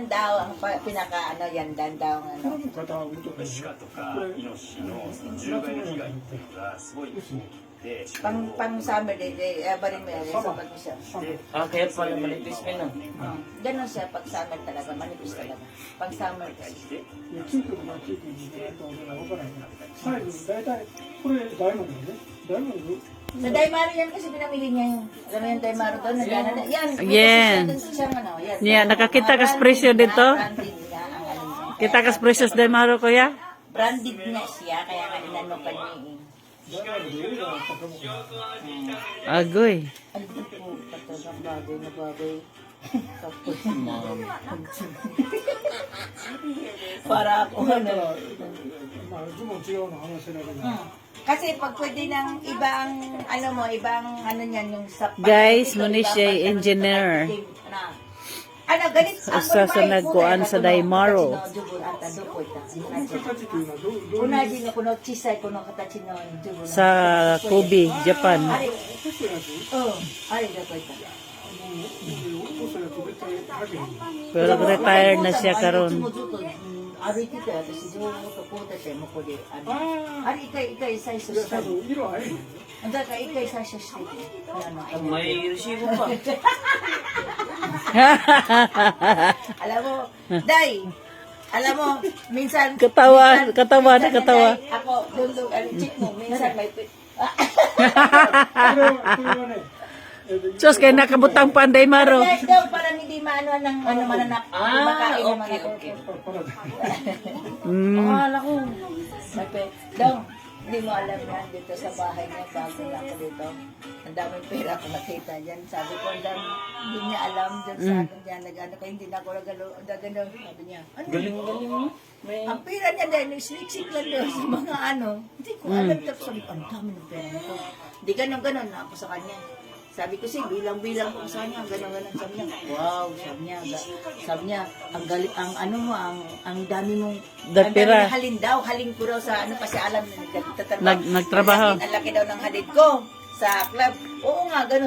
daw ang pinaka ano yan daw ang ano. これも方を鹿とかイノシシのその獣害の被害っていうのがすごいで、Pang summer day, barin mo yan, sa pag siya. Kaya pala manipis mo no? Ganun siya, pag summer talaga, manipis talaga. Pag summer 対して 地域の地域にないとわからないサイズ大体これダイヤモンドねダイヤモンド Sa Daimaro yan kasi pinamili niya yun. Alam mo yung Daimaro doon? Yan. Yan. Yan, nakakita ka sa presyo dito? Branded niya ang ano niya. Kita kas precious day maro kuya? Branded niya siya, kaya nga inano pa niya eh. Agoy. Ano po, patagang bagay na bagay. Tapos, para ako ano. まあズボン違うの話だけど Kasi pag pwede ng ibang, ano mo, ibang ano niyan, yung sa Guys, muna siya ay engineer. Ano, ganit Usa sa nagkuan sa Daimaro. 形というのはどう Una din ko no chisay ko no katachi no jugo. Sa Kobe, Japan. Ari, 細いやつ ari da ko ita. 細いやつ絶対だけに Pero retired na siya karon. Ariti ka kasi jugo to po ta siya mo ko di. あ Ari ikay sa あいや sustan. 多分色合い Anda ka ikay sa sustan. Ano, May resibo pa. alam mo, Day, alam mo, minsan... Katawa, katawa na minsan, katawa. Day, ako, dundog, check mo, minsan may... これはね Sus, kaya nakabutang panday maro. Day, daw, para hindi maano ng ano, mananap. Hindi makain ng mga okay. Akala ko. Daw, hindi mo alam yan dito sa bahay niya, bago na ako dito. Ang daming pera ko nakita dyan. Sabi ko, ang dami, hindi niya alam dyan sa akin dyan. Nag-ano ka, hindi na ako nagano. Sabi niya, ano? Galing-galing mo. May... Ang pera niya dahil nag-sneak lang doon sa mga ano. Hindi ko alam. Tapos sabi ko, ang dami ng pera nito. Hindi ganon-ganon na ako sa kanya. Sabi ko siya, bilang-bilang ko sa kanya, ganon-ganon. Sabi niya, wow, sabi niya, ang galing, ang ano mo, ang dami mong, ang dami Pera. ng halin daw, halin ko daw sa ano pa siya alam na nagtatrabaho. Nagtrabaho. Ang laki daw ng halin ko sa club. Oo nga, ganon.